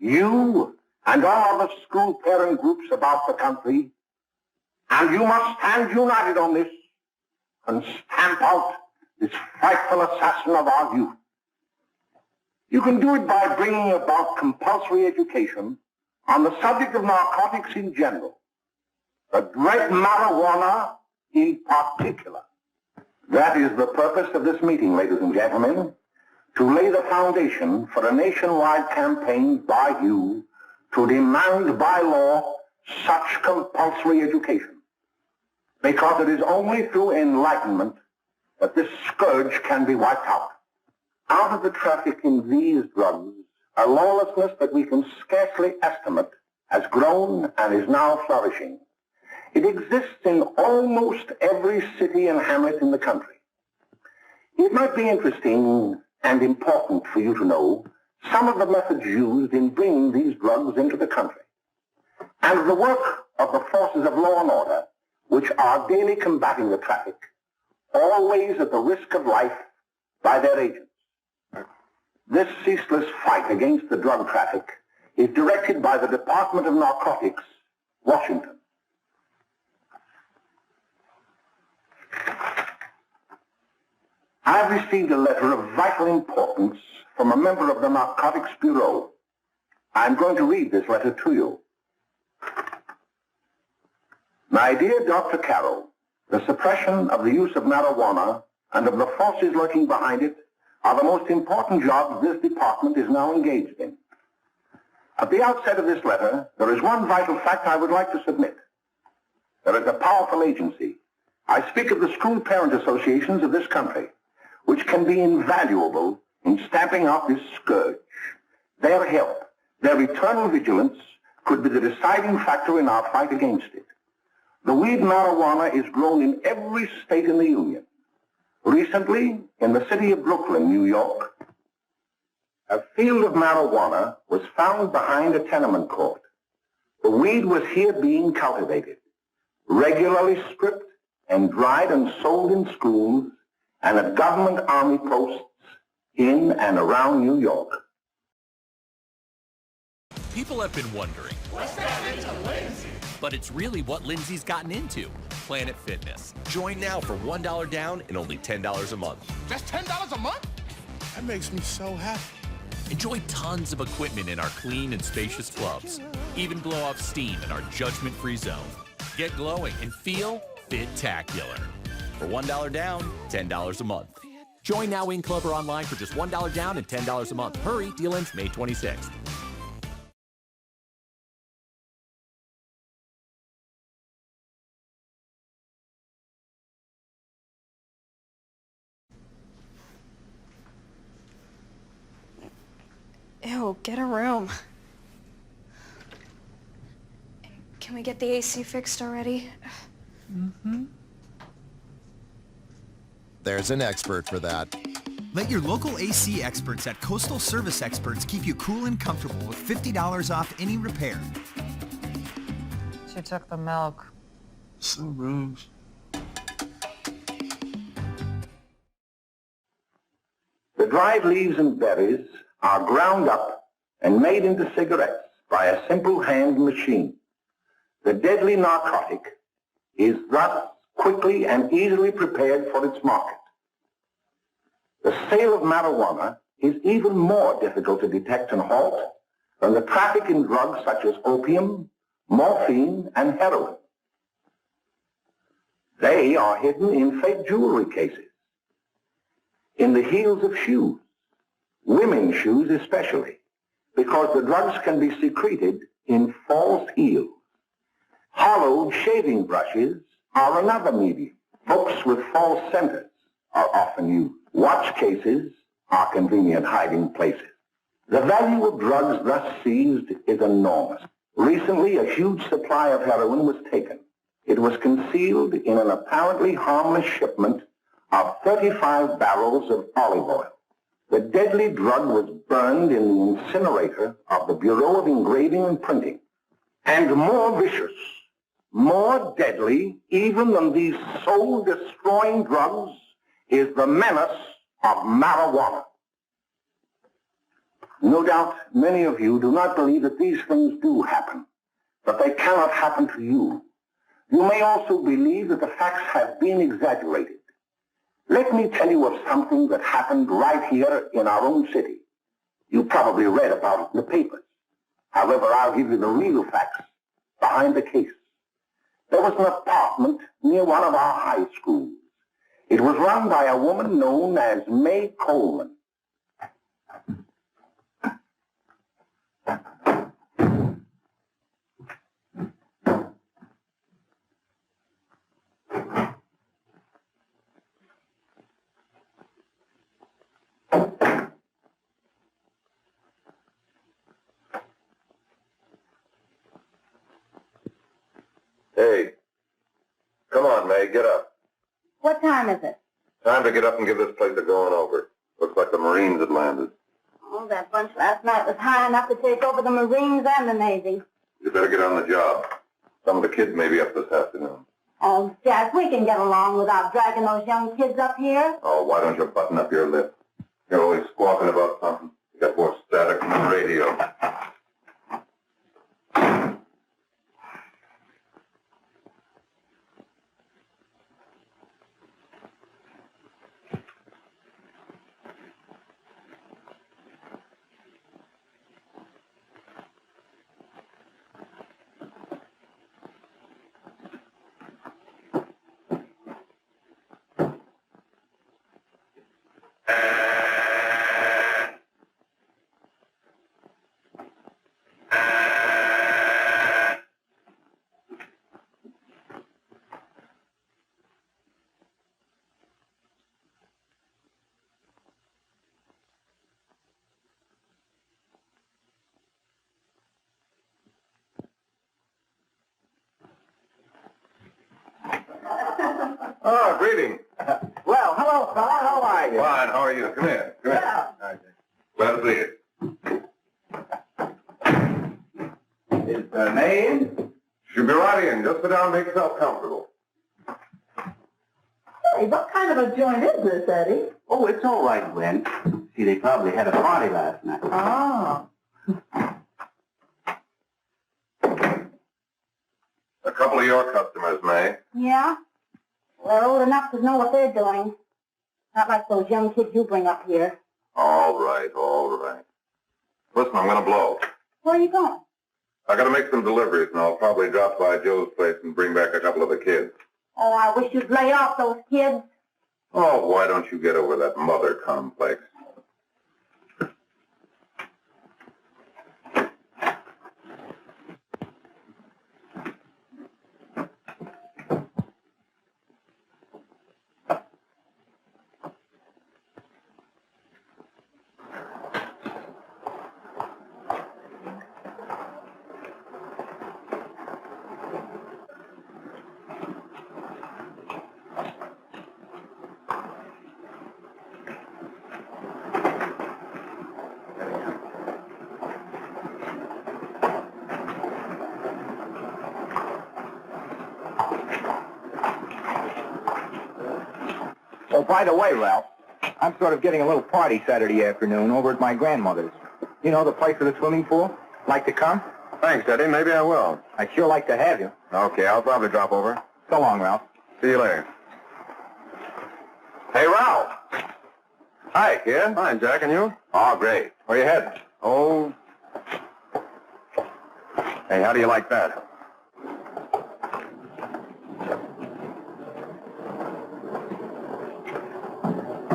You and all other school parent groups about the country, and you must stand united on this and stamp out this frightful assassin of our youth. You can do it by bringing about compulsory education on the subject of narcotics in general, but dread marijuana in particular. That is the purpose of this meeting, ladies and gentlemen, to lay the foundation for a nationwide campaign by you to demand by law such compulsory education. Because it is only through enlightenment that this scourge can be wiped out. Out of the traffic in these drugs, a lawlessness that we can scarcely estimate has grown and is now flourishing. It exists in almost every city and hamlet in the country. It might be interesting and important for you to know some of the methods used in bringing these drugs into the country, and the work of the forces of law and order, which are daily combating the traffic, always at the risk of life by their agents. This ceaseless fight against the drug traffic is directed by the Department of Narcotics, Washington. I've received a letter of vital importance from a member of the Narcotics Bureau. I'm going to read this letter to you. My dear Dr. Carroll, the suppression of the use of marijuana and of the forces lurking behind it are the most important jobs this department is now engaged in. At the outset of this letter, there is one vital fact I would like to submit. There is a powerful agency. I speak of the school parent associations of this country, which can be invaluable in stamping out this scourge. Their help, their eternal vigilance, could be the deciding factor in our fight against it. The weed marijuana is grown in every state in the Union. Recently, in the city of Brooklyn, New York, a field of marijuana was found behind a tenement court. The weed was here being cultivated, regularly stripped and dried and sold in schools and at government army posts in and around New York. People have been wondering, what's that into Lindsay? But it's really what Lindsay's gotten into, Planet Fitness. Join now for $1 down and only $10 a month. Just $10 a month? That makes me so happy. Enjoy tons of equipment in our clean and spacious clubs. Even blow off steam in our judgment-free zone. Get glowing and feel fit-tacular. For $1 down, $10 a month. Join now in club or online for just $1 down and $10 a month. Hurry, deal ends May 26th. Ew, get a room. Can we get the AC fixed already? There's an expert for that. Let your local AC experts at Coastal Service Experts keep you cool and comfortable with $50 off any repair. She took the milk. So rude. The dried leaves and berries are ground up and made into cigarettes by a simple hand machine. The deadly narcotic is thus quickly and easily prepared for its market. The sale of marijuana is even more difficult to detect and halt than the traffic in drugs such as opium, morphine, and heroin. They are hidden in fake jewelry cases, in the heels of shoes, women's shoes especially, because the drugs can be secreted in false heels. Hollowed shaving brushes are another medium. Books with false centers are often used. Watch cases are convenient hiding places. The value of drugs thus seized is enormous. Recently, a huge supply of heroin was taken. It was concealed in an apparently harmless shipment of 35 barrels of olive oil. The deadly drug was burned in the incinerator of the Bureau of Engraving and Printing. And more vicious, more deadly, even than these soul-destroying drugs, is the menace of marijuana. No doubt many of you do not believe that these things do happen, but they cannot happen to you. You may also believe that the facts have been exaggerated. Let me tell you of something that happened right here in our own city. You probably read about it in the papers. However, I'll give you the real facts behind the case. There was an apartment near one of our high schools. It was run by a woman known as May Coleman. Hey, come on, May, get up. What time is it? Time to get up and give this place a going over. Looks like the Marines had landed. Oh, that bunch last night was high enough to take over the Marines and the Navy. You better get on the job. Some of the kids may be up this afternoon. Oh, Jack, we can get along without dragging those young kids up here. Oh, why don't you button up your lip? You're always squawking about something. You got more static than the radio. Oh, greetings. Well, hello, fella. How are you? Fine, how are you? Come here. Come here. Glad to see you. Is the name? She'll be right in. Just sit down and make yourself comfortable. Hey, what kind of a joint is this, Eddie? Oh, it's all right, Gwen. See, they probably had a party last night. Oh. A couple of your customers, May. Yeah? Well, they're old enough to know what they're doing. Not like those young kids you bring up here. All right, all right. Listen, I'm going to blow. Where are you going? I got to make some deliveries, and I'll probably drop by Joe's place and bring back a couple of the kids. Oh, I wish you'd lay off those kids. Oh, why don't you get over that mother complex? Oh, by the way, Ralph, I'm sort of getting a little party Saturday afternoon over at my grandmother's. You know, the place with the swimming pool? Like to come? Thanks, Eddie. Maybe I will. I'd sure like to have you. Okay, I'll probably drop over. So long, Ralph. See you later. Hey, Ralph. Hi, kid. Fine, Jack, and you? Oh, great. Where you heading? Oh. Hey, how do you like that?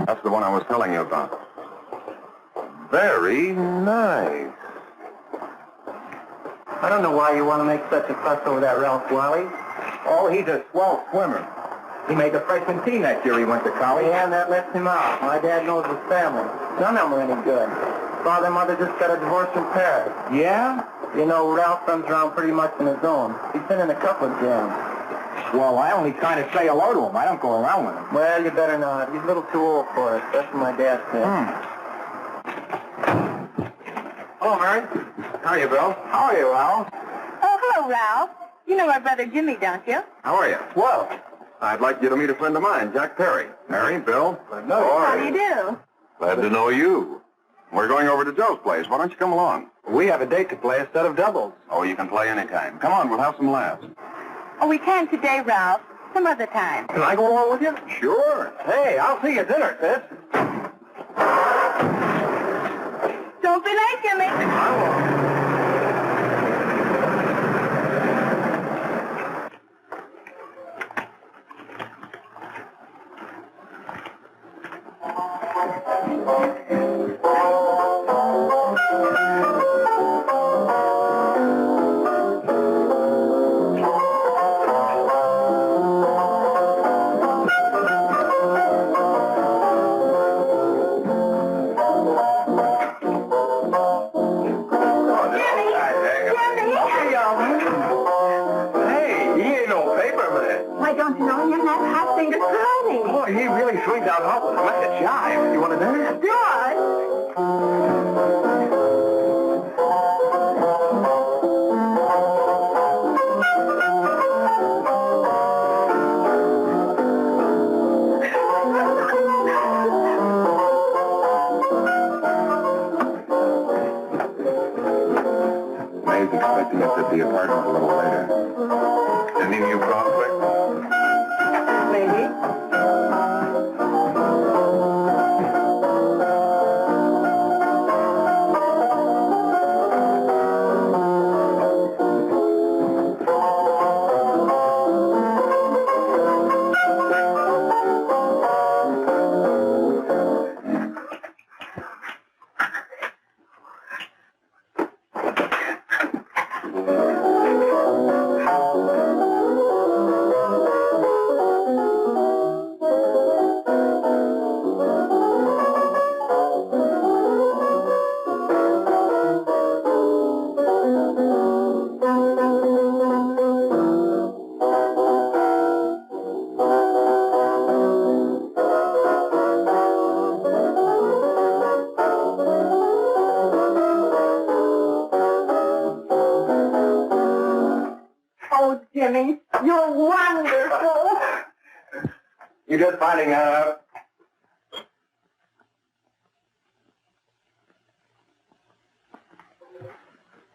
That's the one I was telling you about. Very nice. I don't know why you want to make such a fuss over that Ralph Wally. Oh, he's a swell swimmer. He made the freshman team that year he went to college. Yeah, and that left him out. My dad knows his family. None of them are any good. Father and mother just got a divorce from Paris. Yeah? You know, Ralph runs around pretty much on his own. He's been in a couple of jams. Well, I only kind of say hello to him. I don't go around with him. Well, you better not. He's a little too old for it. That's what my dad said. Hello, Mary. How are you, Bill? How are you, Ralph? Oh, hello, Ralph. You know my brother Jimmy, don't you? How are you? Well, I'd like you to meet a friend of mine, Jack Perry. Mary, Bill. How do you do? Glad to know you. We're going over to Joe's place. Why don't you come along? we have a date to play instead of doubles. Oh, you can play anytime. Come on, we'll have some laughs. Oh, we can today, Ralph. Some other time. Can I go along with you? Sure. Hey, I'll see you at dinner, sis. Don't be late, Jimmy. I won't. He really swings out hot with like a jive. You want to dance? at the apartment a little later. Any new conflict? Maybe. Oh, Jimmy, you're wonderful. You just finding out?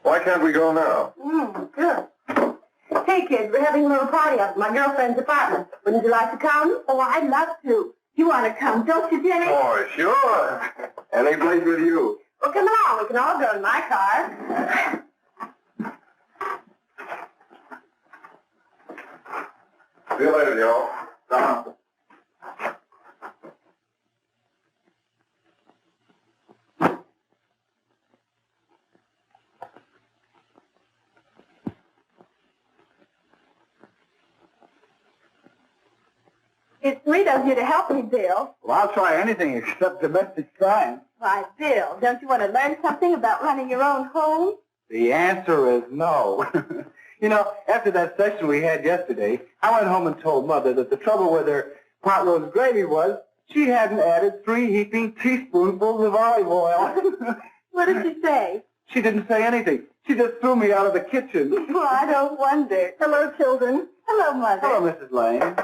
Why can't we go now? Good. Hey, kids, we're having a little party up at my girlfriend's apartment. Wouldn't you like to come? Oh, I'd love to. You want to come, don't you, Jimmy? Oh, sure. Any place with you. Well, come along. We can all go in my car. See you later, y'all. It's sweet of you to help me, Bill. Well, I'll try anything except domestic crime. Why, Bill, don't you want to learn something about running your own home? The answer is no. You know, after that session we had yesterday, I went home and told Mother that the trouble with her pot roast gravy was she hadn't added 3 heaping teaspoonfuls of olive oil. What did she say? She didn't say anything. She just threw me out of the kitchen. Well, I don't wonder. Hello, children. Hello, Mother. Hello, Mrs. Lane.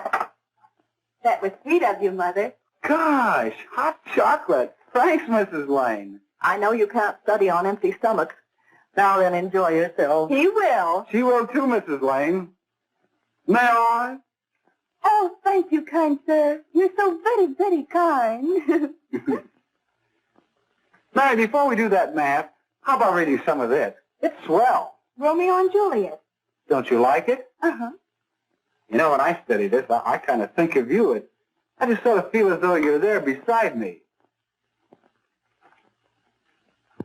That was sweet of you, Mother. Gosh, hot chocolate. Thanks, Mrs. Lane. I know you can't study on empty stomachs. Now then, enjoy yourselves. He will. She will too, Mrs. Lane. May I? Oh, thank you, kind sir. You're so very, very kind. Mary, before we do that math, how about reading some of this? It's swell. Romeo and Juliet. Don't you like it? Uh-huh. You know, when I study this, I kind of think of you. I just sort of feel as though you're there beside me.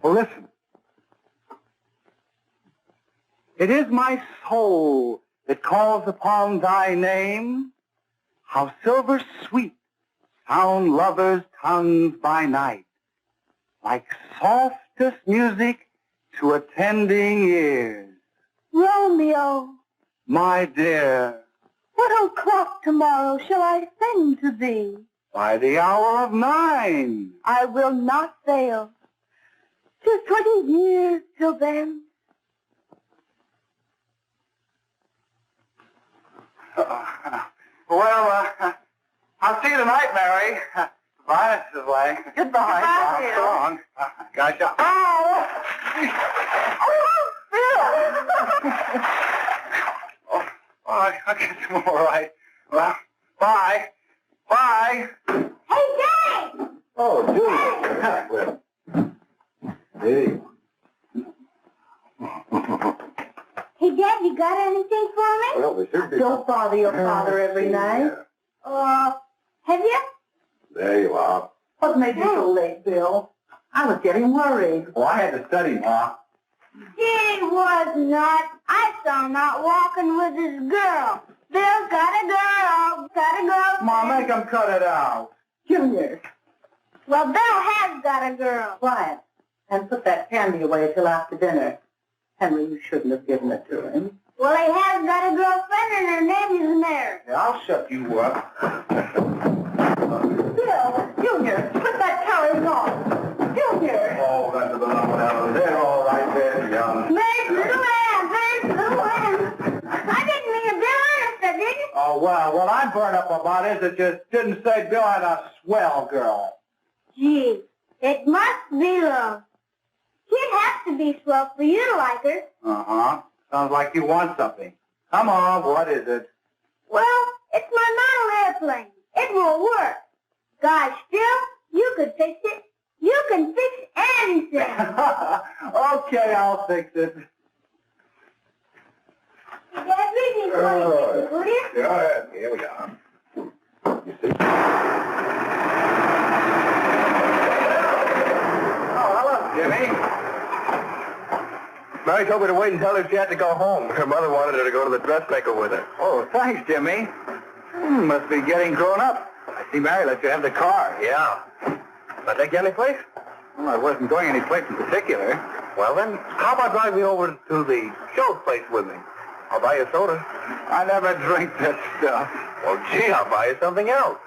Well, listen. It is my soul that calls upon thy name. How silver sweet sound lovers' tongues by night, like softest music to attending ears. Romeo, My dear, what o'clock tomorrow shall I sing to thee? by the hour of 9. I will not fail. 'Tis 20 years till then. I'll see you tonight, Mary. Bye, Mrs. Lane. Goodbye. Goodbye, Bill. So long. Gotcha. I guess I'm all right. Well, bye. Bye. Hey, Dad! Oh, Julie. Hey. Hey, Dad, you got anything for me? Well, there should be. Don't bother your father every night. Have you? There you are. What made you so late, Bill? I was getting worried. Well, I had to study, Ma. He was not. I saw him out walking with his girl. Bill's got a girl. Got a girl. Ma, make him cut it out. Junior. Well, Bill has got a girl. Quiet. And put that candy away till after dinner. Henry, you shouldn't have given it to him. Well, he has got a girlfriend, and her name is Mary. Yeah, I'll shut you up. Bill, Junior, put that carriage on. Junior. Oh, that's a phenomenon. They're all right there, young. Mary's little lamb, Mary's little lamb. I didn't mean to Bill honest, I didn't. Oh, well, what I burned up about is it just didn't say Bill had a swell girl. Gee, it must be love. She'd have to be swell for you to like her. Uh-huh. Sounds like you want something. Come on, what is it? Well, it's my model airplane. It will work. Gosh, Phil, you could fix it. You can fix anything. Okay, I'll fix it. Everything's going to fix it, would you? Yeah, here we are. You see? Oh, hello, Jimmy. Mary told me to wait and tell her she had to go home. Her mother wanted her to go to the dressmaker with her. Oh, thanks, Jimmy. Must be getting grown up. I see Mary let you have the car. Yeah. Can I take you any place? Well, I wasn't going any place in particular. Well, then, how about driving me over to the show place with me? I'll buy you a soda. I never drink that stuff. Well, gee, I'll buy you something else.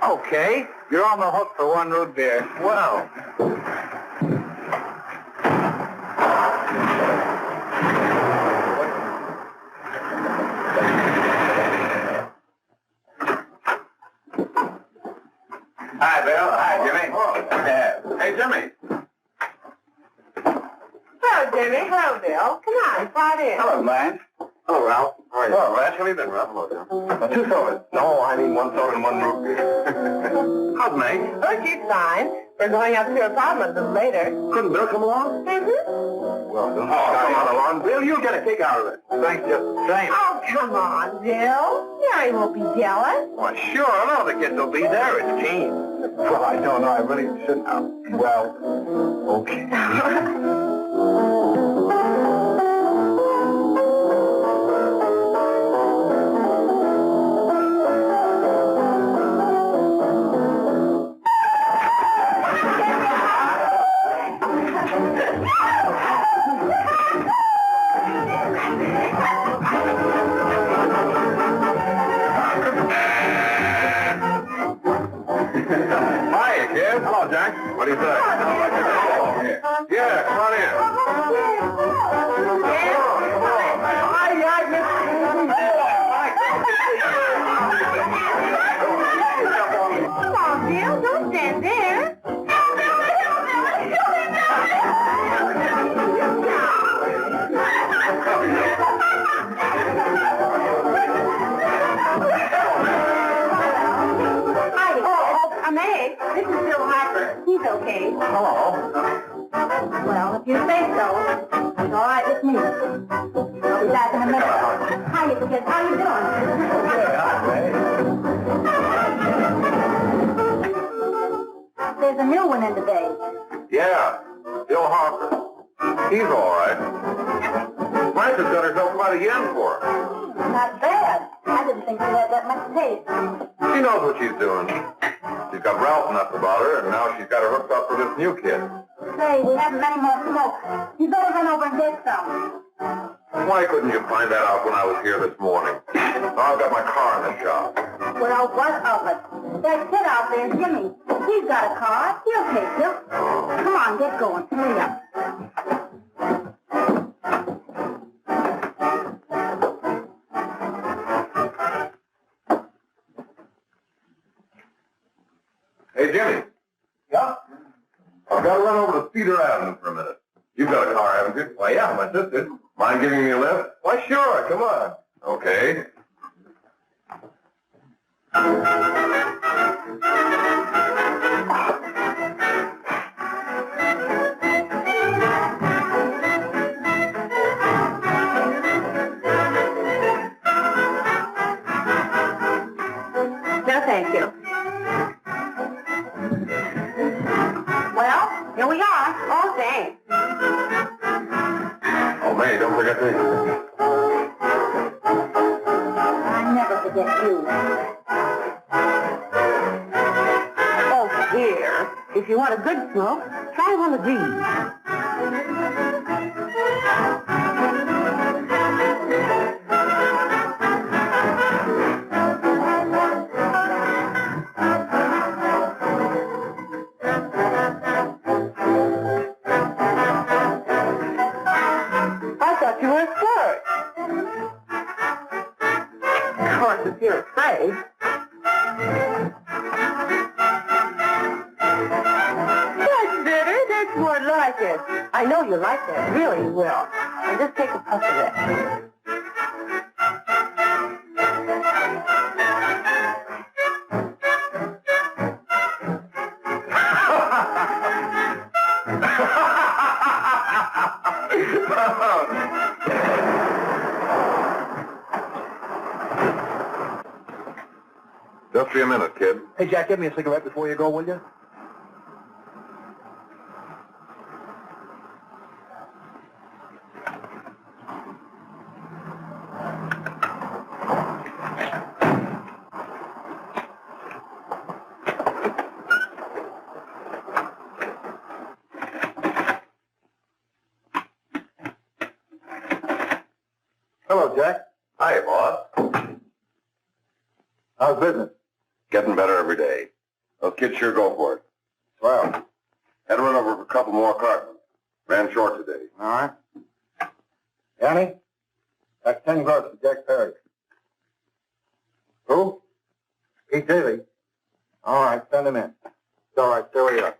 Okay, you're on the hook for one root beer. Well. Hi, Bill. Hi, Jimmy. Oh. Hey, Jimmy. Hello, Jimmy. Hello, Bill. Come on, slide in. Hello, Lance. Hello, Ralph. How are you? Hello, Ralph. How have you been, Ralph? Hello, Bill. 2 sodas. No, I need 1 soda and 1 root beer. How's Meg? Oh, she's fine. We're going up to her apartment a little later. Couldn't Bill come along? Mm-hmm. Well, don't come on along. Bill, you'll get a kick out of it. Thanks just the same. Oh, come on, Bill. Mary won't be jealous. Why, sure. All the kids will be there. It's team. Well, I don't know. I really shouldn't have. Well, okay. Hiya, kid. Hello, Jack. What do you say? Yeah, come on in. Come on, Bill. Don't stand there. I'm Meg. This is Bill Harper. He's okay. Hello. Well, if you say so, it's all right with me. I'll be back in a minute. Hi, kids. How you doing? There's a new one in today. Yeah, Bill Harper. He's all right. Blanche has got herself quite a yen for her. Not bad. I didn't think she had that much taste. She knows what she's doing. She's got Ralph nuts about her, and now she's got her hooked up for this new kid. Say, we haven't any more smoke. You better run over and get some. Why couldn't you find that out when I was here this morning? Now I've got my car in the shop. Well, what of it? That kid out there, Jimmy. He's got a car. He'll take you. Come on, get going. Hurry up. Hey, Jimmy. Yeah? I've got to run over to Cedar Avenue for a minute. You've got a car, haven't you? Well, yeah, my sister. Mind giving me a lift? Why, sure. Come on. Okay. No, thank you. Well, here we are. Oh, thanks. Oh, May, don't forget me. I never forget you. Oh, dear. If you want a good smoke, try one of these. I thought you were a flirt. Of course, if you're afraid. That's better. That's more like like it. I know you like it. Really, you will. And just take a puff of it. Just be a minute, kid. Hey, Jack, give me a cigarette before you go, will you? Hello, Jack. Hi, boss. How's business? Getting better every day. Those kids sure go for it. Swell. Had to run over for a couple more cartons. Ran short today. All right. Yanni, that's 10 gross for Jack Perry. Who? Pete Daly. All right, send him in. It's all right, there we are.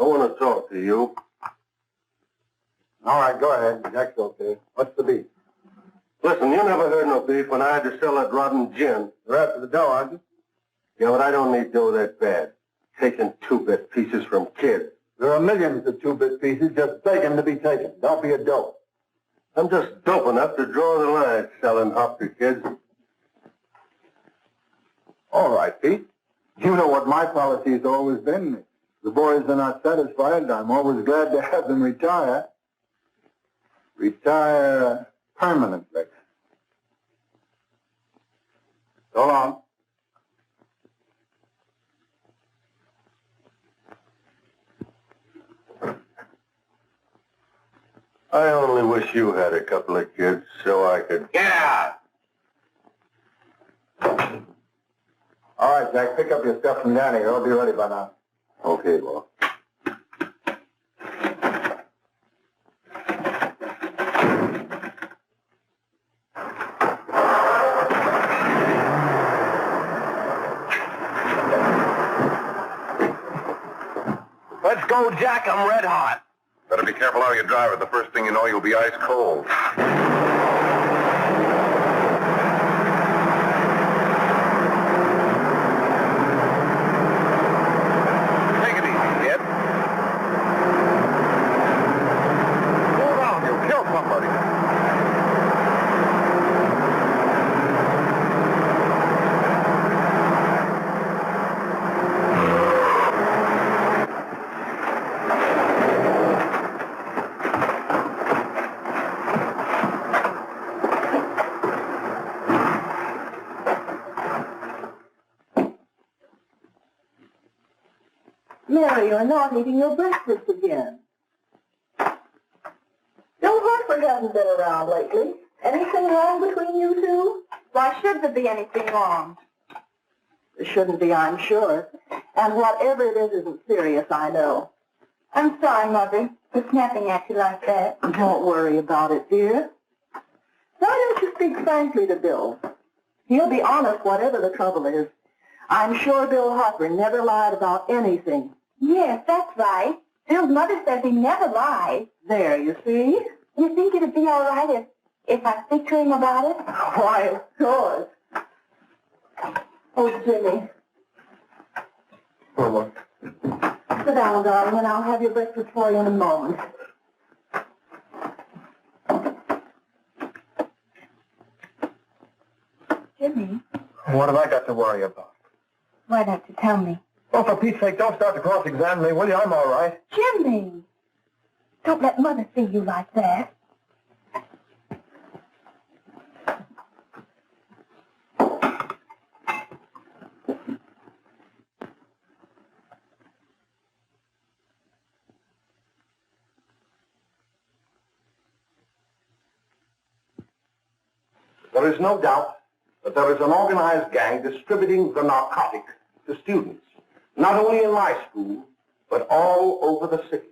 I want to talk to you. All right, go ahead. Jack's okay. What's the beef? Listen, you never heard no beef when I had to sell that rotten gin. You're after the dough, aren't you? Yeah, but I don't need dough that bad. Taking 2-bit pieces from kids. There are millions of 2-bit pieces just begging to be taken. Don't be a dope. I'm just dope enough to draw the line selling hop to kids. All right, Pete. You know what my policy has always been. If the boys are not satisfied, I'm always glad to have them retire. Retire permanently. So long. I only wish you had a couple of kids so I could... Get out! All right, Jack, pick up your stuff from Danny. It'll be ready by now. Okay, boss. Let's go, Jack. I'm red hot. Better be careful how you drive it. The first thing you know, you'll be ice cold. Take it easy, kid. Slow down, you'll kill somebody. Mary, you're not eating your breakfast again. Bill Hartford hasn't been around lately. Anything wrong between you two? Why should there be anything wrong? There shouldn't be, I'm sure. And whatever it is isn't serious, I know. I'm sorry, Mother, for snapping at you like that. Don't worry about it, dear. Why don't you speak frankly to Bill? He'll be honest whatever the trouble is. I'm sure Bill Hartford never lied about anything. Yes, that's right. Bill's mother says he never lies. There, you see? You think it'd be all right if I speak to him about it? Why, of course. Oh, Jimmy. For what? Sit down, darling, and I'll have your breakfast for you in a moment. Jimmy, What have I got to worry about? why don't you tell me? Oh, for Pete's sake, don't start to cross-examine me, will you? I'm all right. Jimmy! Don't let Mother see you like that. There is no doubt that there is an organized gang distributing the narcotic to students, not only in my school, but all over the city.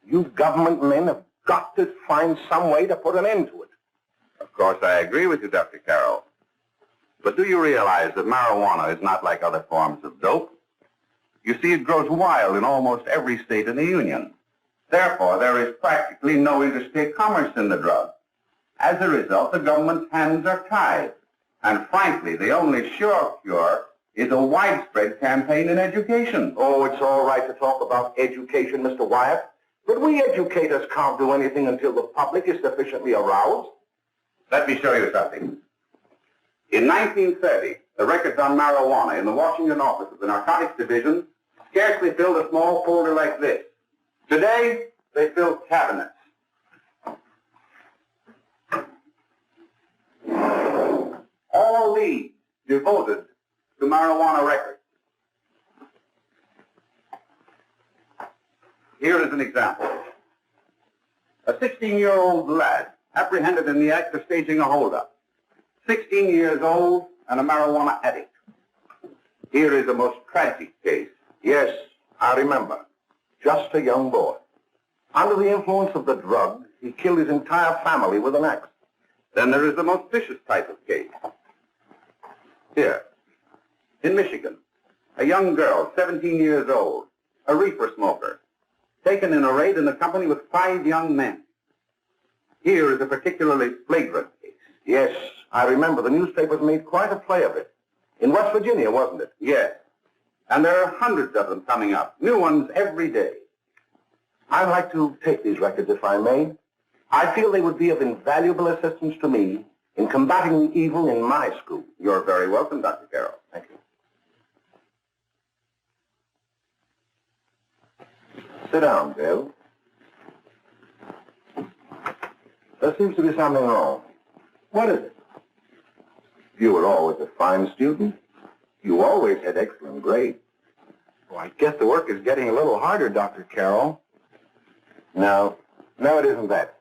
You government men have got to find some way to put an end to it. Of course, I agree with you, Dr. Carroll. But do you realize that marijuana is not like other forms of dope? You see, it grows wild in almost every state in the Union. Therefore, there is practically no interstate commerce in the drug. As a result, the government's hands are tied. And frankly, the only sure cure is a widespread campaign in education. Oh, it's all right to talk about education, Mr. Wyatt. But we educators can't do anything until the public is sufficiently aroused. Let me show you something. In 1930, the records on marijuana in the Washington office of the Narcotics Division scarcely filled a small folder like this. Today, they fill cabinets. All these devoted to marijuana records. Here is an example. A 16-year-old lad apprehended in the act of staging a holdup. 16 years old and a marijuana addict. Here is a most tragic case. Yes, I remember. Just a young boy. Under the influence of the drug, he killed his entire family with an axe. Then there is the most vicious type of case. Here, in Michigan, a young girl, 17 years old, a reefer smoker, taken in a raid in company with 5 young men. Here is a particularly flagrant case. Yes, I remember. The newspapers made quite a play of it. In West Virginia, wasn't it? Yes. And there are hundreds of them coming up, new ones every day. I'd like to take these records, if I may. I feel they would be of invaluable assistance to me in combating the evil in my school. You're very welcome, Dr. Carroll. Thank you. Sit down, Bill. There seems to be something wrong. What is it? You were always a fine student. You always had excellent grades. Well, I guess the work is getting a little harder, Dr. Carroll. No, it isn't that.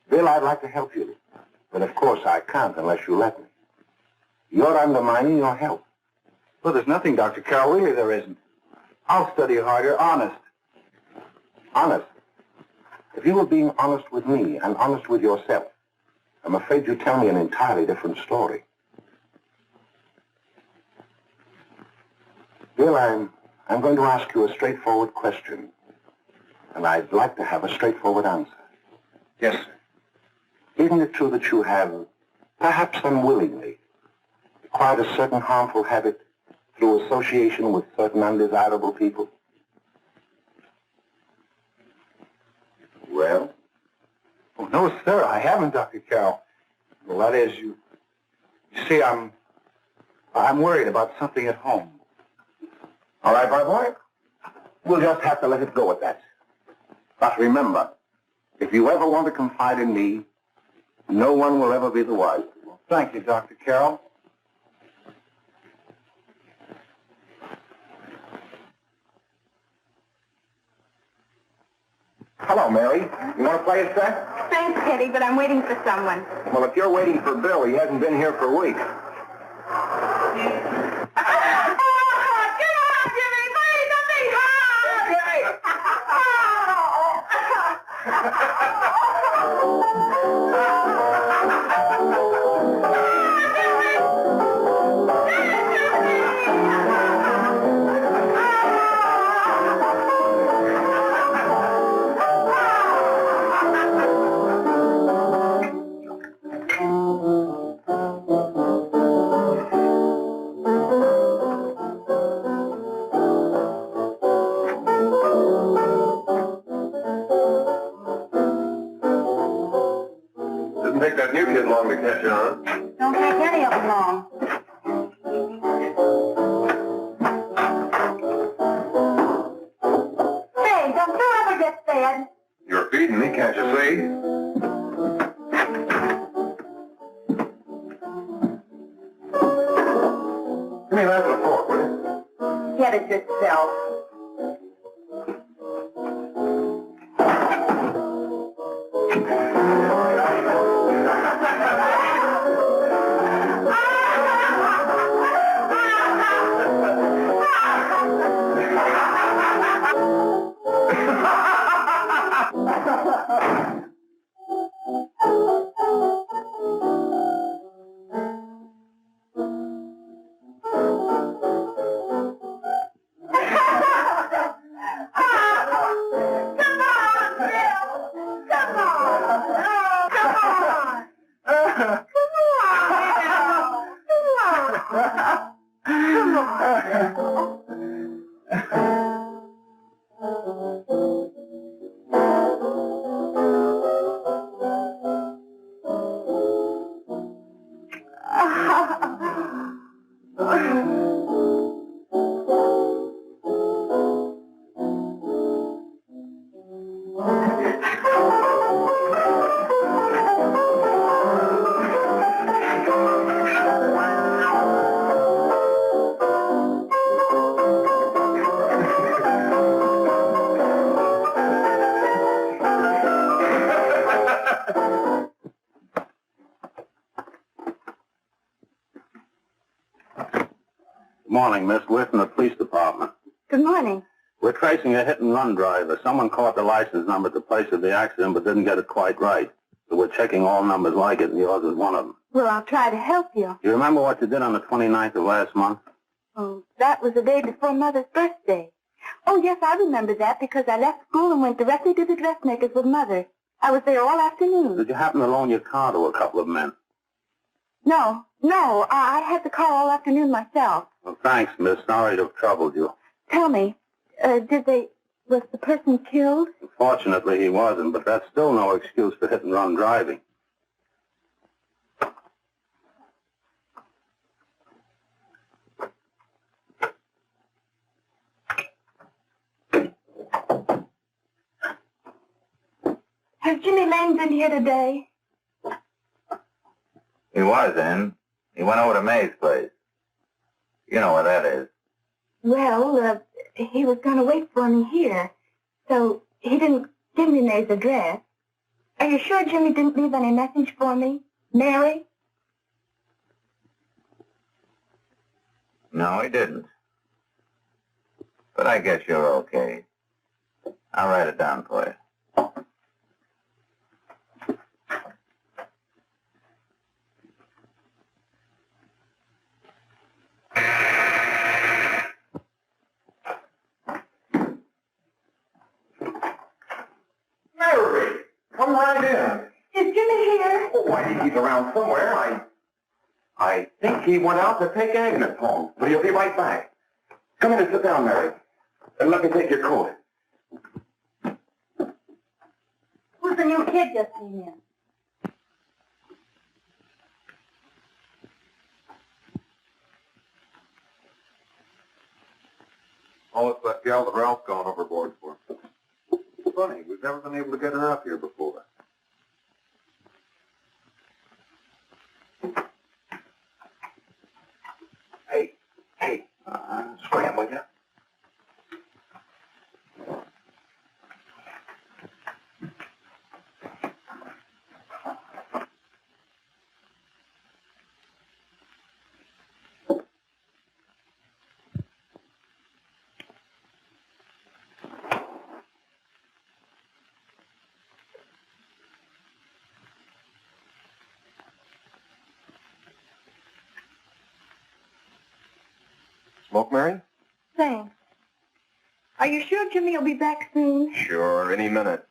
Bill, I'd like to help you. But of course I can't unless you let me. You're undermining your health. Well, there's nothing, Dr. Carroll. Really, there isn't. I'll study harder, honest. Honest? If you were being honest with me and honest with yourself, I'm afraid you'd tell me an entirely different story. Bill, I'm going to ask you a straightforward question. And I'd like to have a straightforward answer. Yes, sir. Isn't it true that you have, perhaps unwillingly, acquired a certain harmful habit through association with certain undesirable people? Well? Oh, no, sir, I haven't, Dr. Carroll. Well, that is, you see, I'm worried about something at home. All right, my boy. We'll just have to let it go at that. But remember, if you ever want to confide in me, no one will ever be the wiser. Thank you, Dr. Carroll. Hello, Mary. You want to play a set? Thanks, Teddy, but I'm waiting for someone. Well, if you're waiting for Bill, he hasn't been here for weeks. Didn't take that new kid long to catch on. Don't take any of them long. Say, don't you ever get fed? You're feeding me, can't you see? Give me that and a fork, will you? Get it yourself. Morning, Miss. We're from the police department. Good morning. We're tracing a hit-and-run driver. Someone caught the license number at the place of the accident but didn't get it quite right. So we're checking all numbers like it, and yours is one of them. Well, I'll try to help you. You remember what you did on the 29th of last month? Oh, that was the day before Mother's birthday. Oh, yes, I remember that because I left school and went directly to the dressmaker's with Mother. I was there all afternoon. Did you happen to loan your car to a couple of men? No, I had the car all afternoon myself. Well, thanks, miss. Sorry to have troubled you. Tell me, was the person killed? Fortunately, he wasn't, but that's still no excuse for hit-and-run driving. Has Jimmy Lane been here today? He was in. He went over to May's place. You know where that is. Well, he was going to wait for me here, so he didn't give me May's address. Are you sure Jimmy didn't leave any message for me? Mary? No, he didn't. But I guess you're okay. I'll write it down for you. Mary, come right in. Is Jimmy here? Oh, I think he's around somewhere. I think he went out to take Agnes home, but he'll be right back. Come in and sit down, Mary. And let me take your coat. Who's the new kid just came in? Oh, it's that gal that Ralph gone overboard for. Funny, we've never been able to get her up here before. Hey, scram, will you? Smoke, Mary? Thanks. Are you sure Jimmy will be back soon? Sure, any minute.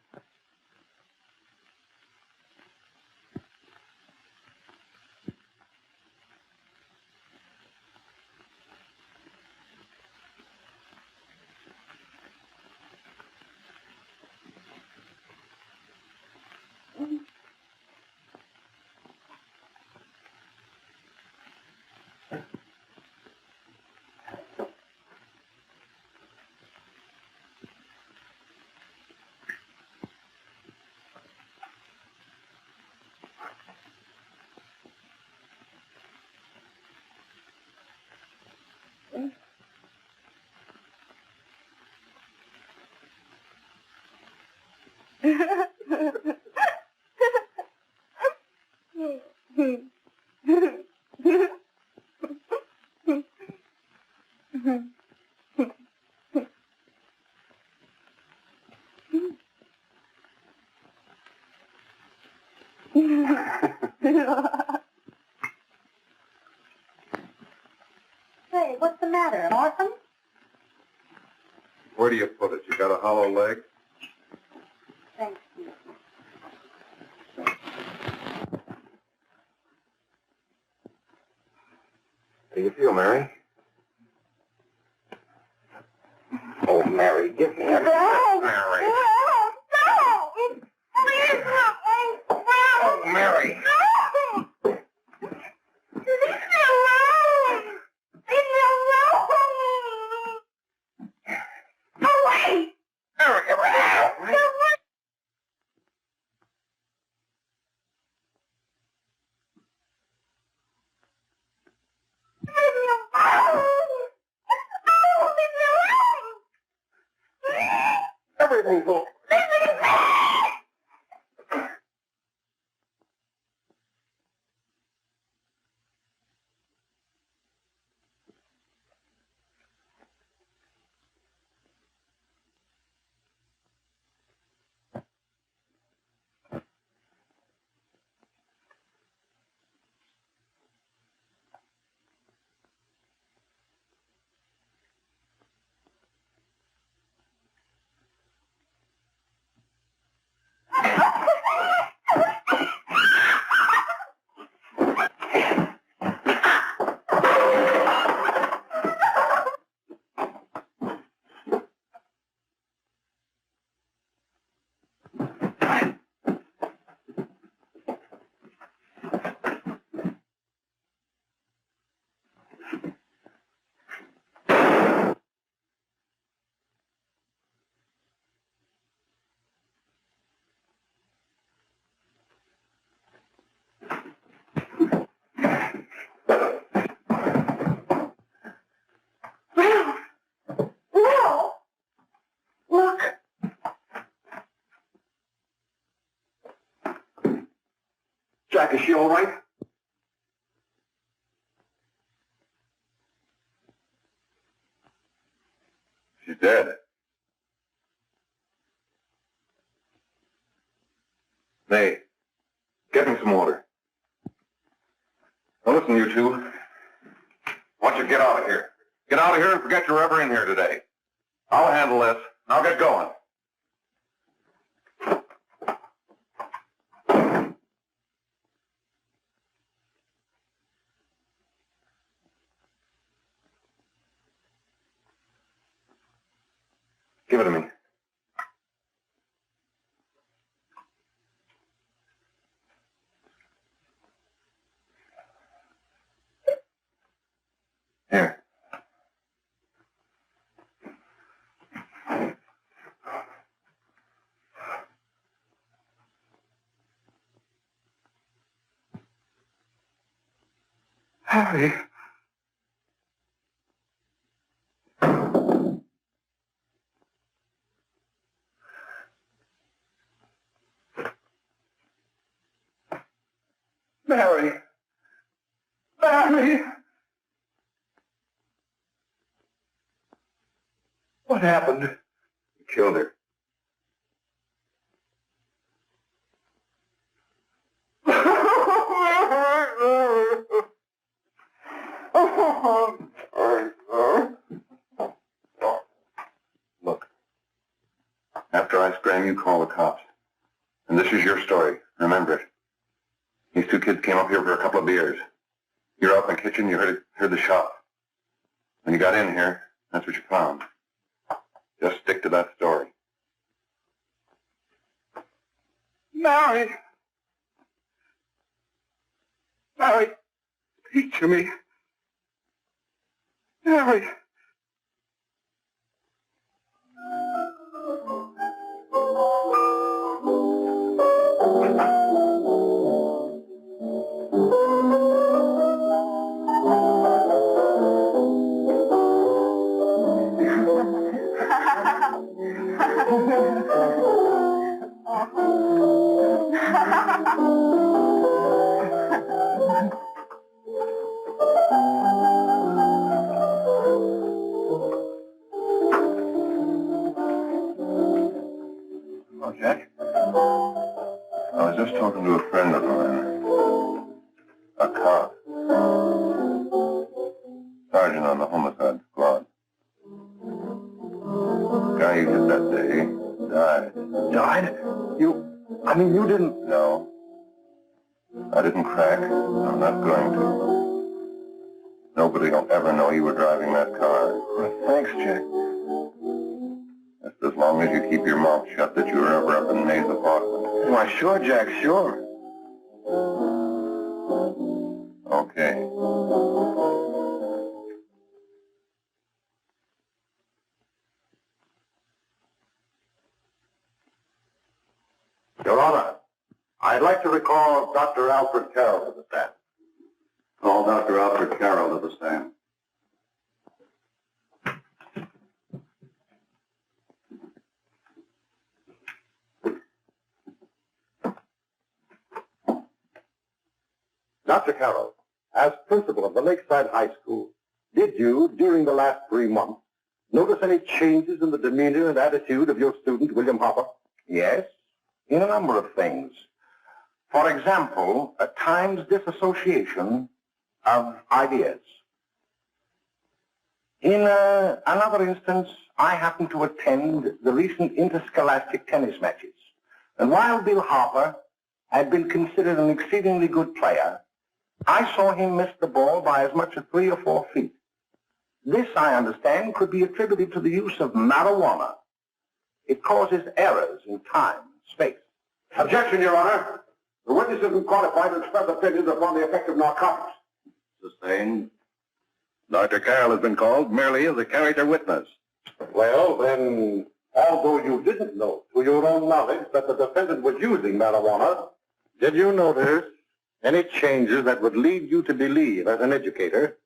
Hey, what's the matter, an orphan? Where do you put it? You got a hollow leg? Thank you. How do you feel, Mary? Oh, Mary, give me a Mary. Oh, Mary. Everything's all... Jack, is she all right? She's dead. May, get me some water. Now listen, you two. I want you to get out of here. Get out of here and forget you're ever in here today. I'll handle this. I'll get going. Give it to me. Here. Harry. Mary! Mary! What happened? You killed her. Look, after I scram, you call the cops. And this is your story. Remember it. These two kids came up here for a couple of beers. You're out in the kitchen, you heard the shot. When you got in here, that's what you found. Just stick to that story. Mary! Mary, speak to me. Mary! Oh, Jack? I was just talking to a friend of mine. A cop. Sergeant on the homicide squad. The guy you hit that day died. Died? You didn't... No. I didn't crack. I'm not going to. Nobody will ever know you were driving that car. Thanks, Jack. Just as long as you keep your mouth shut that you were ever up in May's apartment. Why, sure, Jack, sure. Okay. Your Honor, I'd like to recall Dr. Alfred Carroll to the stand. Call Dr. Alfred Carroll to the stand. Dr. Carroll, as principal of the Lakeside High School, did you, during the last 3 months, notice any changes in the demeanor and attitude of your student, William Hopper? Yes, in a number of things. For example, at times disassociation of ideas. In another instance, I happened to attend the recent interscholastic tennis matches. And while Bill Hopper had been considered an exceedingly good player, I saw him miss the ball by as much as 3 or 4 feet. This, I understand, could be attributed to the use of marijuana. It causes errors in time and space. Objection, Your Honor. The witness isn't qualified to express opinions upon the effect of narcotics. Sustained. Dr. Carroll has been called merely as a character witness. Well, then, although you didn't know to your own knowledge that the defendant was using marijuana, did you notice any changes that would lead you to believe, as an educator,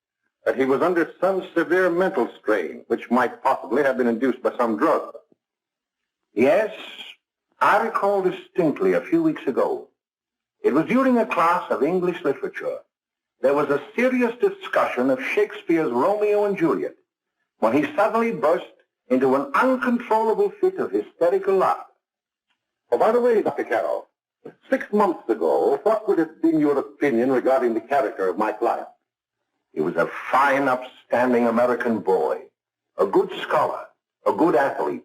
that he was under some severe mental strain, which might possibly have been induced by some drug? Yes, I recall distinctly a few weeks ago. It was during a class of English literature. There was a serious discussion of Shakespeare's Romeo and Juliet when he suddenly burst into an uncontrollable fit of hysterical laughter. Oh, by the way, Dr. Carroll, 6 months ago, what would have been your opinion regarding the character of my client? He was a fine, upstanding American boy, a good scholar, a good athlete,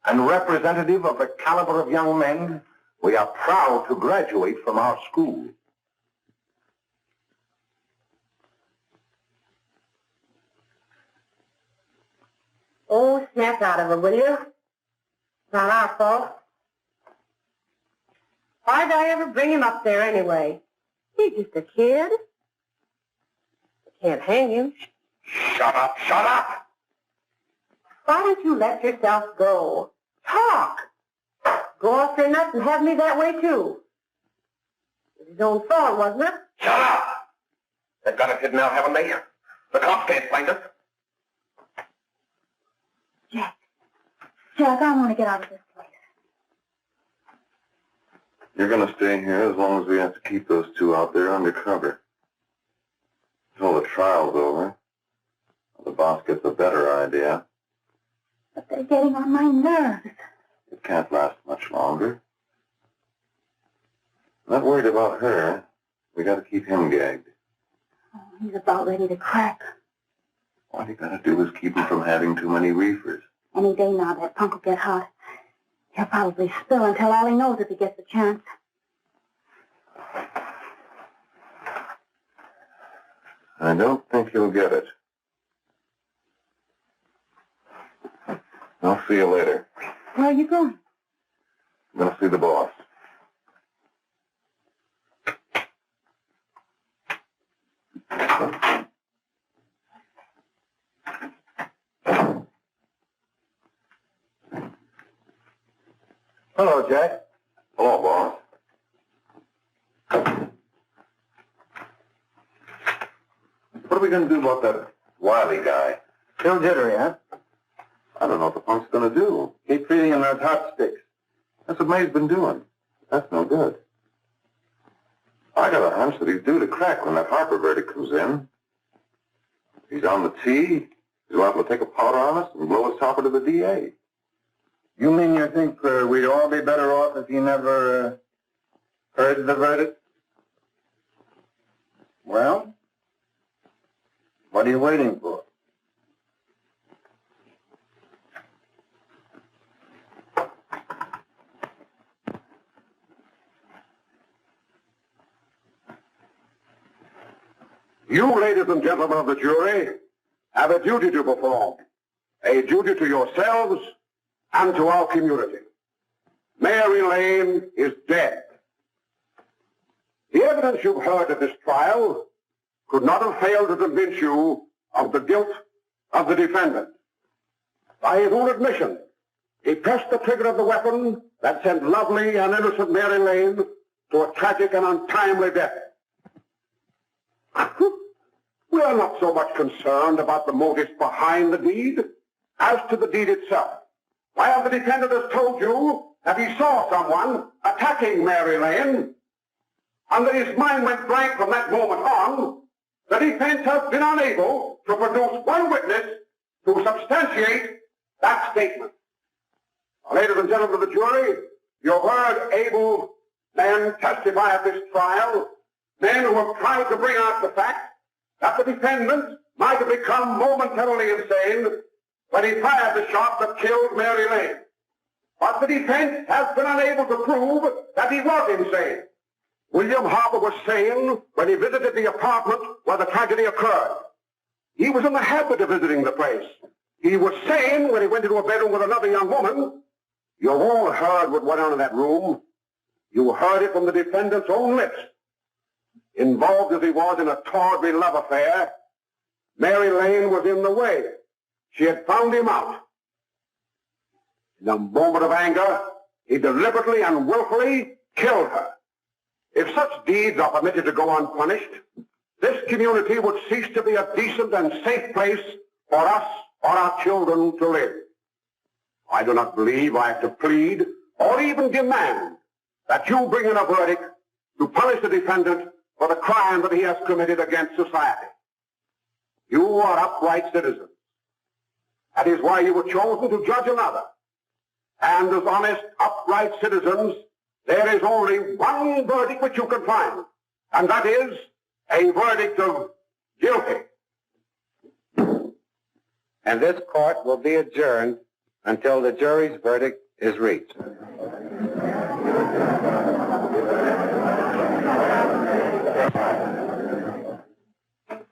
and representative of the caliber of young men we are proud to graduate from our school. Oh, snap out of it, will you? Not our fault. Why'd I ever bring him up there anyway? He's just a kid. Can't hang him. Shut up, shut up! Why don't you let yourself go? Talk! Go off your nuts and have me that way, too. It was his own fault, wasn't it? Shut up! They've got us hidden out, haven't they? The cops can't find us. Jack, I want to get out of this place. You're going to stay here as long as we have to keep those two out there undercover. Until the trial's over. The boss gets a better idea. But they're getting on my nerves. It can't last much longer. Not worried about her. We got to keep him gagged. Oh, he's about ready to crack. All you got to do is keep him from having too many reefers. Any day now, that punk will get hot. He'll probably spill and tell all he knows if he gets the chance. I don't think he'll get it. I'll see you later. Where are you going? I'm going to see the boss. Hello, Jack. Hello, boss. What are we going to do about that Wiley guy? Still jittery, huh? I don't know what the punk's going to do. Keep feeding him those hot sticks. That's what May's been doing. That's no good. I got a hunch that he's due to crack when that Harper verdict comes in. He's on the tee. He's liable to take a powder on us and blow us topper to the DA. You mean you think we'd all be better off if he never heard the verdict? Well, what are you waiting for? You, ladies and gentlemen of the jury, have a duty to perform. A duty to yourselves and to our community. Mary Lane is dead. The evidence you've heard at this trial could not have failed to convince you of the guilt of the defendant. By his own admission, he pressed the trigger of the weapon that sent lovely and innocent Mary Lane to a tragic and untimely death. We are not so much concerned about the motives behind the deed as to the deed itself. While the defendant has told you that he saw someone attacking Mary Lane, and that his mind went blank from that moment on, the defense has been unable to produce one witness to substantiate that statement. Now, ladies and gentlemen of the jury, you've heard able men testify at this trial, men who have tried to bring out the fact that the defendant might have become momentarily insane when he fired the shot that killed Mary Lane. But the defense has been unable to prove that he was insane. William Harper was sane when he visited the apartment where the tragedy occurred. He was in the habit of visiting the place. He was sane when he went into a bedroom with another young woman. You've all heard what went on in that room. You heard it from the defendant's own lips. Involved as he was in a tawdry love affair, Mary Lane was in the way. She had found him out. In a moment of anger, he deliberately and willfully killed her. If such deeds are permitted to go unpunished, this community would cease to be a decent and safe place for us or our children to live. I do not believe I have to plead or even demand that you bring in a verdict to punish the defendant for the crime that he has committed against society. You are upright citizens. That is why you were chosen to judge another. And as honest, upright citizens, there is only one verdict which you can find, and that is a verdict of guilty. And this court will be adjourned until the jury's verdict is reached.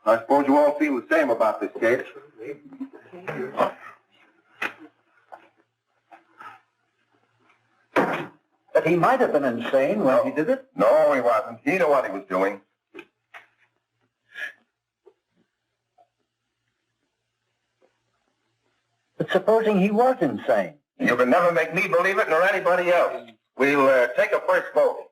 I suppose you all feel the same about this case. But he might have been insane when he did it. No, he wasn't. He knew what he was doing. But supposing he was insane? You can never make me believe it nor anybody else. We'll take a first vote.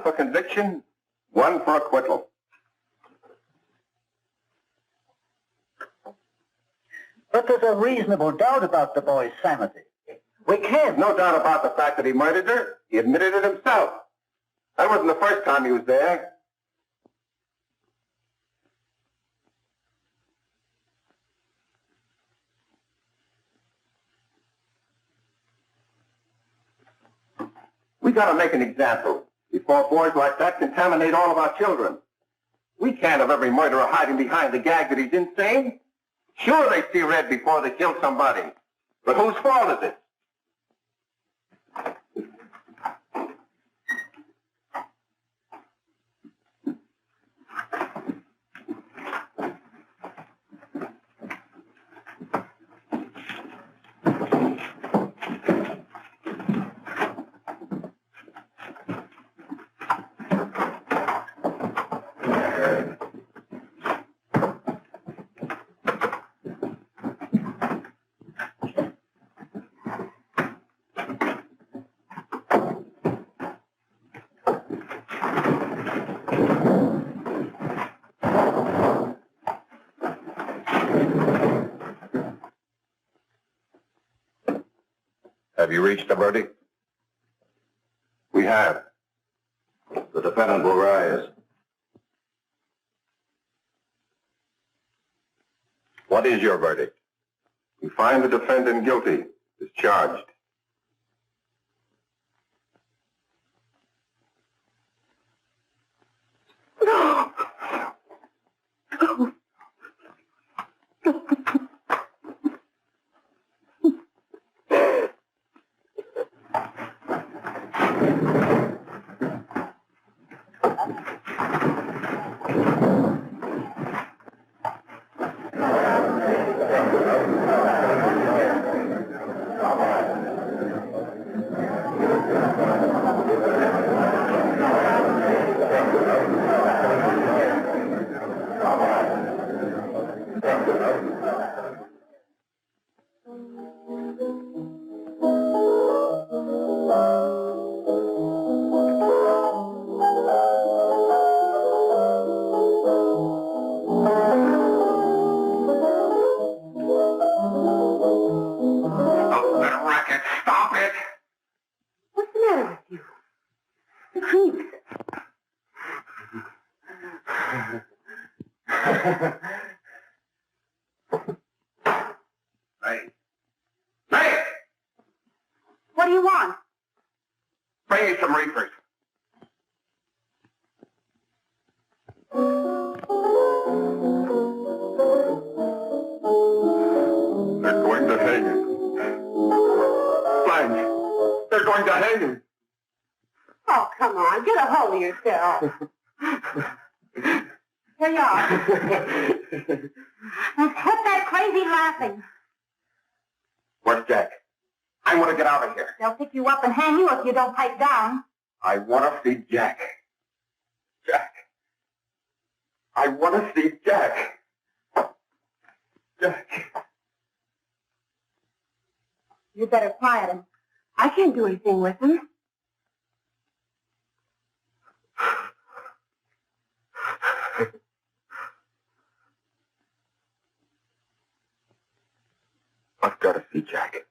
For conviction, 1 for acquittal. But there's a reasonable doubt about the boy's sanity. We can't. No doubt about the fact that he murdered her. He admitted it himself. That wasn't the first time he was there. We gotta make an example before boys like that contaminate all of our children. We can't have every murderer hiding behind the gag that he's insane. Sure, they see red before they kill somebody. But whose fault is it? Have you reached a verdict? We have. The defendant will rise. What is your verdict? We find the defendant guilty, is charged. Hey. Hey! What do you want? Bring me some reefers. They're going to hang him. Blanche, they're going to hang him. Oh, come on. Get a hold of yourself. Here you are. Now, quit that crazy laughing. Where's Jack? I want to get out of here. They'll pick you up and hang you if you don't pipe down. I want to see Jack. Jack. I want to see Jack. Jack. You better quiet him. I can't do anything with him. I've got to see Jack.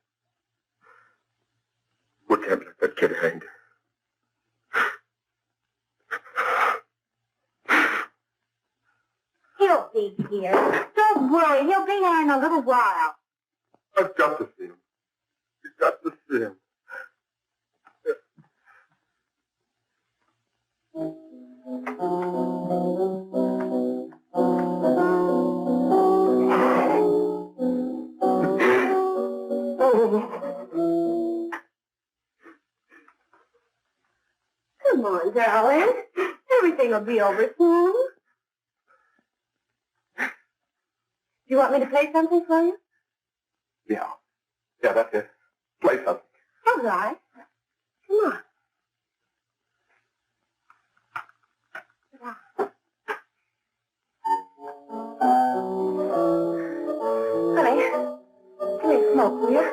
We can't let that kid hang. He'll be here. Don't worry. He'll be here in a little while. I've got to see him. You've got to see him. Come on, darling. Everything will be over soon. Do you want me to play something for you? Yeah. Yeah, that's it. Play something. All right. Come on. Honey, give me a smoke, will you?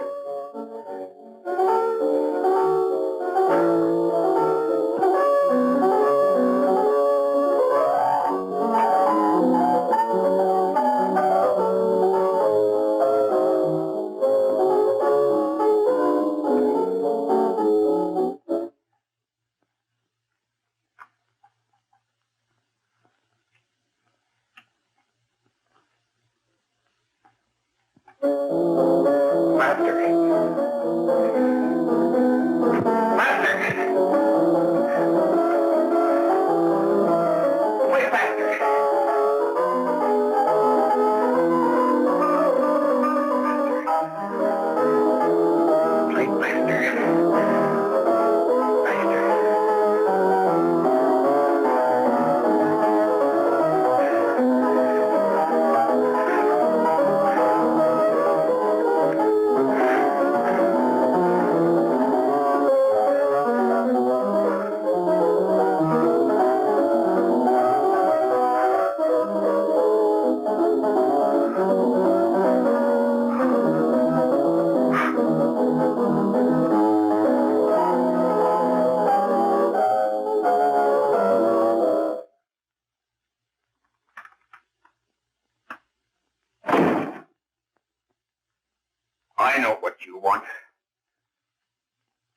I know what you want.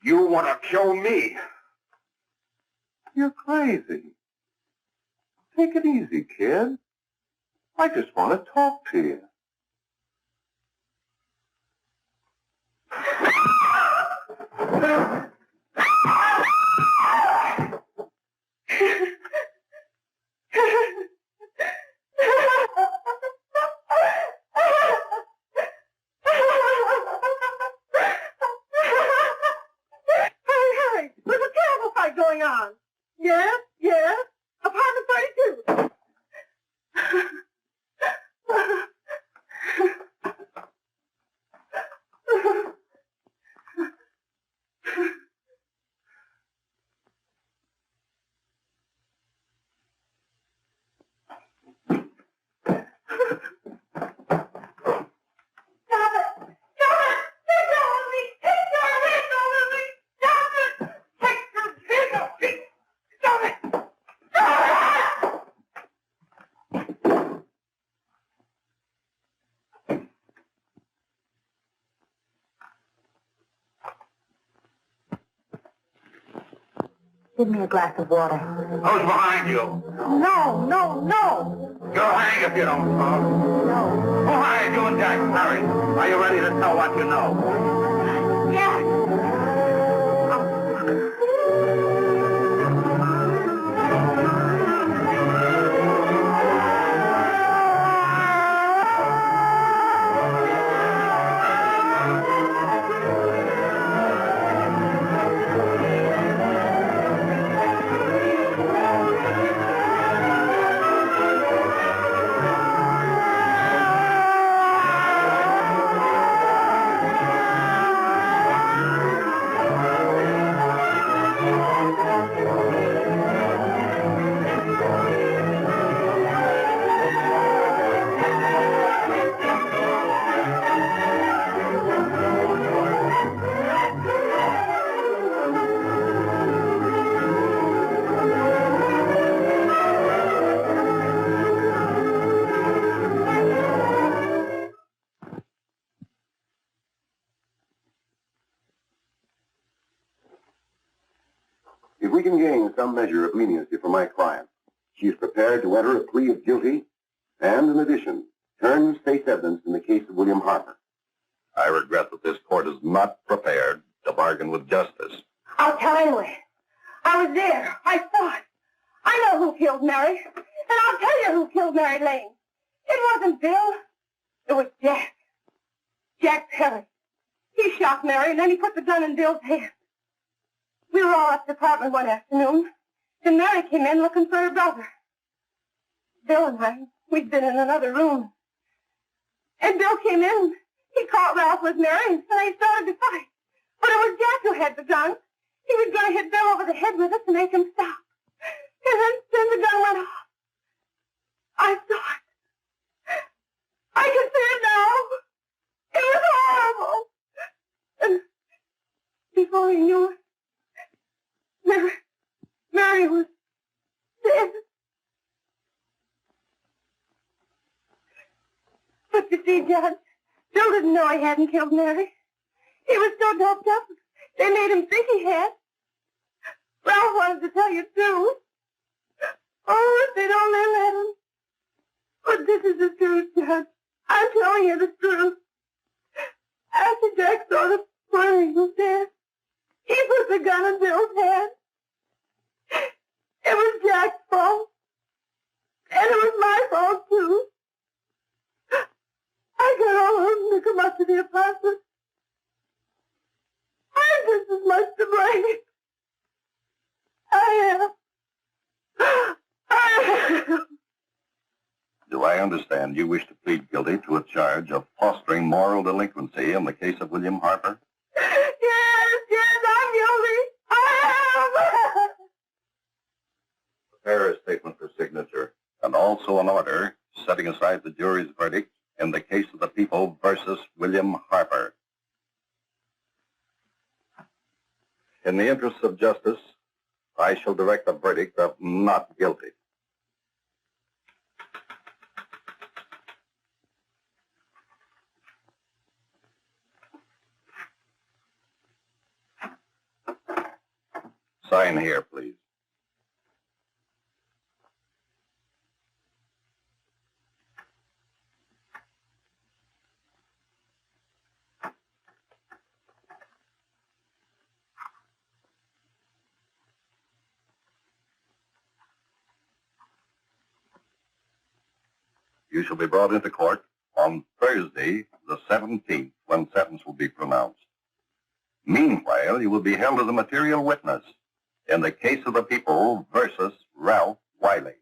You want to kill me. You're crazy. Take it easy, kid. I just want to talk to you. There's a terrible fight going on. Yes, yes. Apartment 32. Give me a glass of water. Who's behind you? No, no, no. You'll hang if you don't talk. No. Who hired you and Jack? Hurry. Are you ready to tell what you know? Jack. If we can gain some measure of leniency for my client, she is prepared to enter a plea of guilty and, in addition, turn state's evidence in the case of William Harper. I regret that this court is not prepared to bargain with justice. I'll tell anyway. I was there. I saw it. I know who killed Mary. And I'll tell you who killed Mary Lane. It wasn't Bill. It was Jack. Jack Perry. He shot Mary and then he put the gun in Bill's hand. We were all at the apartment one afternoon, and Mary came in looking for her brother. Bill and I, we'd been in another room. And Bill came in. He caught Ralph with Mary, and they started to fight. But it was Jack who had the gun. He was going to hit Bill over the head with it to make him stop. And then the gun went off. I saw it. I can see it now. It was horrible. And before he knew it, Mary was dead. But you see, Judge, Bill didn't know he hadn't killed Mary. He was so doped up, they made him think he had. Ralph wanted to tell you, too. Oh, if they'd only let him. But this is the truth, Judge. I'm telling you the truth. After Jack saw the fire, he was dead. He put the gun in Bill's hand. It was Jack's fault. And it was my fault, too. I got all of them to come up to the apartment. I'm just as much to blame. I am. Do I understand you wish to plead guilty to a charge of fostering moral delinquency in the case of William Harper? Yes, I'm guilty. I am. Prepare a statement for signature, and also an order setting aside the jury's verdict in the case of the people versus William Harper. In the interests of justice, I shall direct a verdict of not guilty. Sign here, please. You shall be brought into court on Thursday, the 17th, when sentence will be pronounced. Meanwhile, you will be held as a material witness in the case of the people versus Ralph Wiley.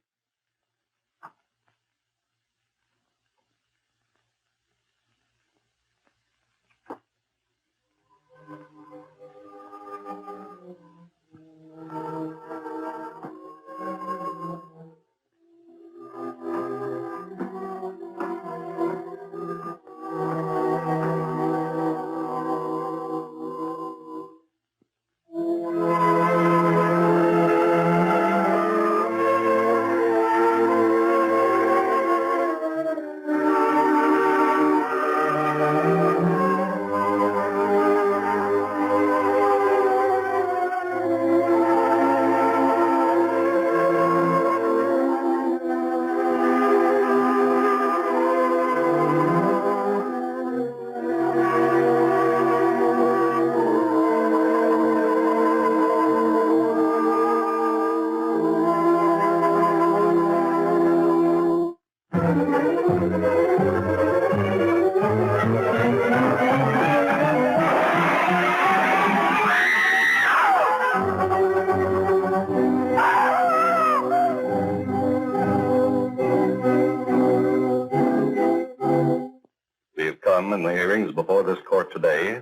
come in the hearings before this court today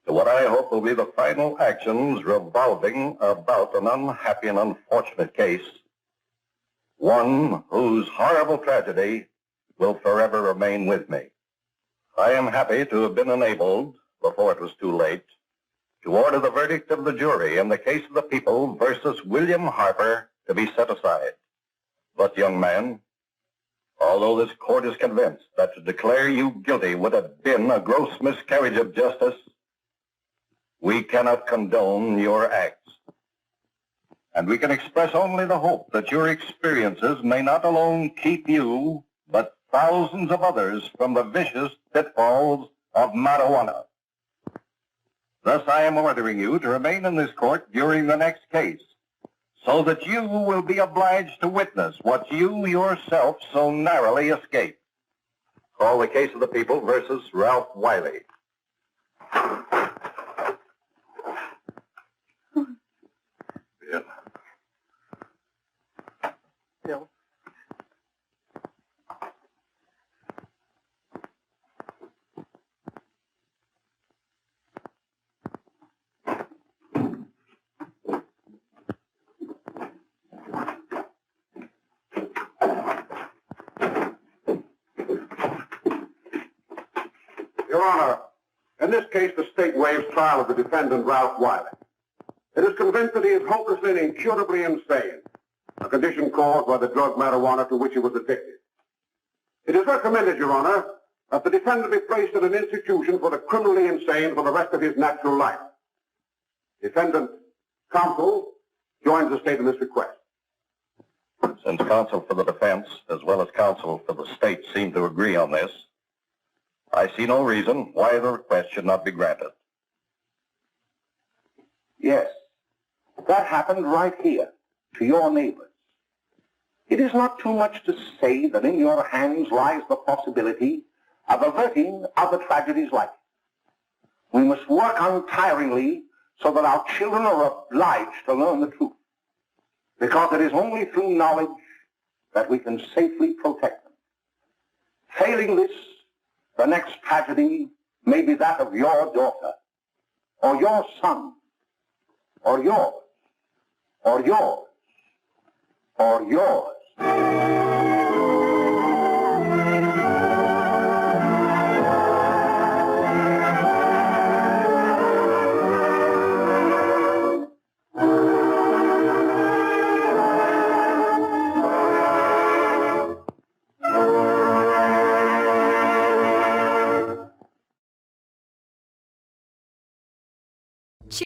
to what I hope will be the final actions revolving about an unhappy and unfortunate case, one whose horrible tragedy will forever remain with me. I am happy to have been enabled, before it was too late, to order the verdict of the jury in the case of the people versus William Harper to be set aside. But, young man, although this court is convinced that to declare you guilty would have been a gross miscarriage of justice, we cannot condone your acts. And we can express only the hope that your experiences may not alone keep you, but thousands of others from the vicious pitfalls of marijuana. Thus, I am ordering you to remain in this court during the next case, so that you will be obliged to witness what you yourself so narrowly escaped. Call the case of the people versus Ralph Wiley. Bill. Bill. Your Honor, in this case, the state waives trial of the defendant, Ralph Wiley. It is convinced that he is hopelessly and incurably insane, a condition caused by the drug marijuana to which he was addicted. It is recommended, Your Honor, that the defendant be placed in an institution for the criminally insane for the rest of his natural life. Defendant counsel joins the state in this request. Since counsel for the defense, as well as counsel for the state, seem to agree on this, I see no reason why the request should not be granted. Yes, that happened right here, to your neighbors. It is not too much to say that in your hands lies the possibility of averting other tragedies like it. We must work untiringly so that our children are obliged to learn the truth, because it is only through knowledge that we can safely protect them. Failing this, the next tragedy may be that of your daughter, or your son, or yours, or yours, or yours.